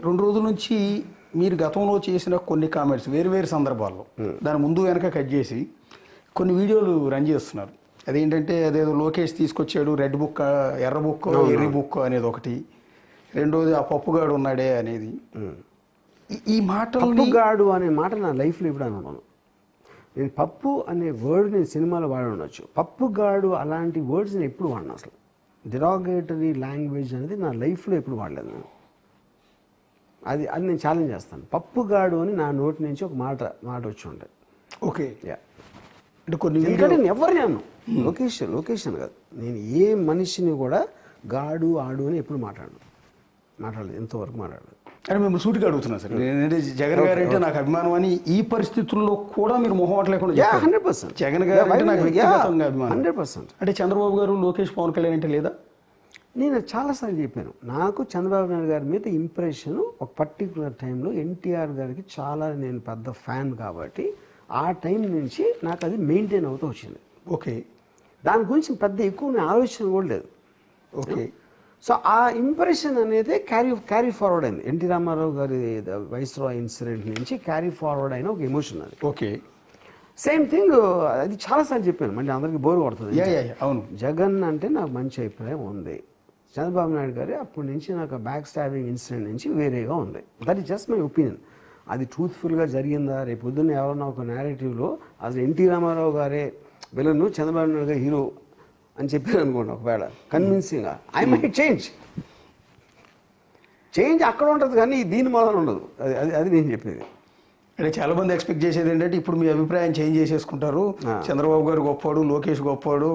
2 రోజుల నుంచి మీరు గతంలో చేసిన కొన్ని కామెంట్స్ వేరు సందర్భాల్లో దాని ముందు వెనక కట్ చేసి కొన్ని వీడియోలు రన్ చేస్తున్నారు. అదేంటంటే అదేదో లోకేష్ తీసుకొచ్చాడు రెడ్ బుక్, ఎర్ర బుక్, ఎర్రి బుక్ అనేది ఒకటి, రెండోది ఆ పప్పుగాడు ఉన్నాడే అనేది. ఈ మాటలు పప్పుగాడు అనే మాట నా లైఫ్లో ఇప్పుడు అనుకున్నాను. నేను పప్పు అనే వర్డ్ నేను సినిమాలో వాడి ఉండొచ్చు, పప్పుగాడు అలాంటి వర్డ్స్ నేను ఎప్పుడు వాడినా. అసలు డిరాగేటరీ లాంగ్వేజ్ అనేది నా లైఫ్లో ఎప్పుడు వాడలేదు నేను. అది నేను ఛాలెంజ్ చేస్తాను. పప్పుగాడు అని నా నోటి నుంచి ఒక మాట వచ్చి ఉంటుంది. ఓకే, అంటే కొన్ని ఎందుకంటే నేను ఎవరిని అన్నాను, లొకేషన్ కాదు, నేను ఏ మనిషిని కూడా గాడు ఆడు అని ఎప్పుడు మాట్లాడలేదు, ఎంతవరకు మాట్లాడలేదు. అంటే మిమ్మల్ని సూటిగా అడుగుతున్నాను సార్, నేనంటే జగన్ గారు అంటే నాకు అభిమానం అని ఈ పరిస్థితుల్లో కూడా మీరు మొహమాట లేకుండా 100% జగన్ గారు అంటే నాకు వ్యక్తిగతంగా అభిమానం 100%. అంటే చంద్రబాబు గారు, లోకేష్, పవన్ కళ్యాణ్ అంటే లేదా? నేను చాలాసార్లు చెప్పాను, నాకు చంద్రబాబు నాయుడు గారి మీద ఇంప్రెషన్ ఒక పర్టికులర్ టైంలో ఎన్టీఆర్ గారికి చాలా నేను పెద్ద ఫ్యాన్ కాబట్టి ఆ టైం నుంచి నాకు అది మెయింటైన్ అవుతూ వచ్చింది. ఓకే, దాని గురించి పెద్ద ఎక్కువ నేను ఆలోచన కూడా లేదు. ఓకే, సో ఆ ఇంప్రెషన్ అనేది క్యారీ ఫార్వర్డ్ అయింది. ఎన్టీ రామారావు గారి వైస్రాయ్ ఇన్సిడెంట్ నుంచి క్యారీ ఫార్వర్డ్ అయిన ఒక ఎమోషన్ అది. ఓకే, సేమ్ థింగ్ అది చాలాసార్లు చెప్పాను, మళ్ళీ అందరికీ బోర్ కొడుతుంది. అవును, జగన్ అంటే నాకు మంచి అభిప్రాయం ఉంది, చంద్రబాబు నాయుడు గారి అప్పటి నుంచి నాకు బ్యాక్ స్టాబింగ్ ఇన్సిడెంట్ నుంచి వేరేగా ఉంది. That is just my opinion. అది ట్రూత్ఫుల్గా జరిగిందా, రేపు పొద్దున్న ఎవరన్నా ఒక నేరేటివ్లో అసలు ఎన్టీ రామారావు గారే విలను, చంద్రబాబు నాయుడు గారు హీరో అని చెప్పారు అనుకోండి, ఒకవేళ కన్విన్సింగ్గా ఐ మైట్ చేంజ్ అక్కడ ఉంటుంది కానీ దీని మొదలు ఉండదు. అది నేను చెప్పేది. అంటే చాలా మంది ఎక్స్పెక్ట్ చేసేది ఏంటంటే ఇప్పుడు మీ అభిప్రాయం చేంజ్ చేసేసుకుంటారు, చంద్రబాబు గారు గొప్పవాడు, లోకేష్ గొప్పవాడు,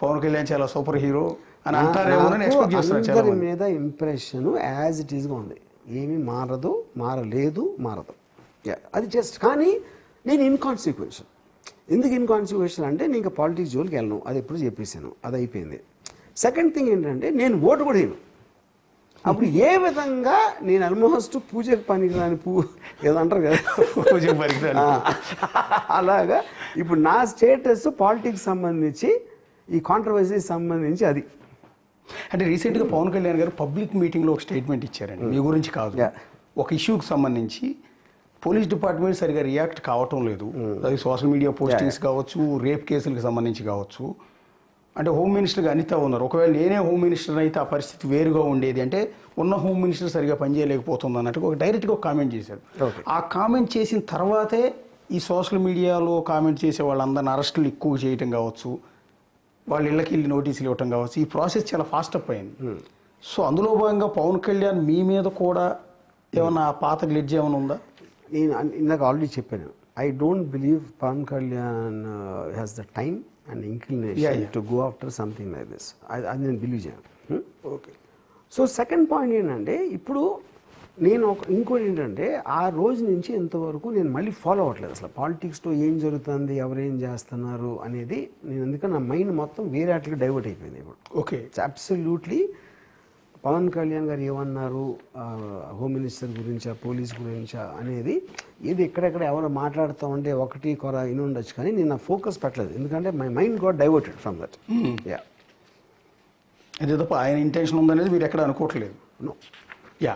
పవన్ కళ్యాణ్ చాలా సూపర్ హీరో అని అంటారేమో అని ఎక్స్పెక్ట్ చేస్తున్నారు. అందరి మీద ఇంప్రెషన్ యాజ్ ఇట్ ఈస్గా ఉంది, ఏమీ మారలేదు. అది జస్ట్ కానీ నేను ఇన్కాన్సిక్వెన్షియల్. ఎందుకు ఇన్కాన్సిక్వెన్షియల్ అంటే నేను ఇంకా పాలిటిక్స్ జోలికి వెళ్ళను, అది ఎప్పుడు చెప్పేసాను, అది అయిపోయింది. సెకండ్ థింగ్ ఏంటంటే నేను ఓటు కూడా వేయను. అప్పుడు ఏ విధంగా నేను ఆల్మోస్ట్ పూజకు పనికిరాని ఏదో అంటారు కదా, పూజకు పనికిరాని అలాగా ఇప్పుడు నా స్టేటస్ పాలిటిక్స్ సంబంధించి ఈ కాంట్రవర్సీకి సంబంధించి అది. అంటే రీసెంట్గా పవన్ కళ్యాణ్ గారు పబ్లిక్ మీటింగ్లో ఒక స్టేట్మెంట్ ఇచ్చారండి, మీ గురించి కాదు, ఒక ఇష్యూకి సంబంధించి పోలీస్ డిపార్ట్మెంట్ సరిగా రియాక్ట్ కావటం లేదు. అది సోషల్ మీడియా పోస్టింగ్స్ కావచ్చు, రేప్ కేసులకు సంబంధించి కావచ్చు. అంటే హోమ్ మినిస్టర్గా అనిత ఉన్నారు, ఒకవేళ నేనే హోమ్ మినిస్టర్ అయితే ఆ పరిస్థితి వేరుగా ఉండేది, అంటే ఉన్న హోమ్ మినిస్టర్ సరిగా పనిచేయలేకపోతుంది అన్నట్టుగా ఒక డైరెక్ట్గా ఒక కామెంట్ చేశారు. ఆ కామెంట్ చేసిన తర్వాతే ఈ సోషల్ మీడియాలో కామెంట్ చేసే వాళ్ళందరిని అరెస్టులు ఎక్కువ చేయటం కావచ్చు, వాళ్ళ ఇళ్ళకి వెళ్ళి నోటీసులు ఇవ్వటం కావచ్చు, ఈ ప్రాసెస్ చాలా ఫాస్ట్ అప్ అయింది. సో అందులో భాగంగా పవన్ కళ్యాణ్ మీ మీద కూడా ఏమన్నా పాత గ్లిడ్జ్ ఏమైనా ఉందా? నేను ఇందాక ఆల్రెడీ చెప్పాను, I don't believe Pavan Kalyan has the time and inclination to go after something like this. అది నేను బిలీవ్ చేయను. ఓకే. సో సెకండ్ పాయింట్ ఏంటంటే ఇప్పుడు నేను ఇంకోటి ఏంటంటే ఆ రోజు నుంచి ఇంతవరకు నేను మళ్ళీ ఫాలో అవ్వట్లేదు అసలు పాలిటిక్స్లో ఏం జరుగుతుంది, ఎవరేం చేస్తున్నారు అనేది. నేను ఎందుకంటే నా మైండ్ మొత్తం వేరే వాటికి డైవర్ట్ అయిపోయింది ఇప్పుడు. ఓకే, అబ్సల్యూట్లీ పవన్ కళ్యాణ్ గారు ఏమన్నారు హోమ్ మినిస్టర్ గురించా, పోలీస్ గురించా అనేది ఏది ఎక్కడెక్కడ ఎవరు మాట్లాడుతూ ఉంటే ఒకటి కొర ఇని ఉండొచ్చు, కానీ నేను నా ఫోకస్ పెట్టలేదు, ఎందుకంటే my mind got diverted from that. అదే తప్ప ఆయన ఇంటెన్షన్ ఉందనేది మీరు ఎక్కడ అనుకోవట్లేదు. నో. యా.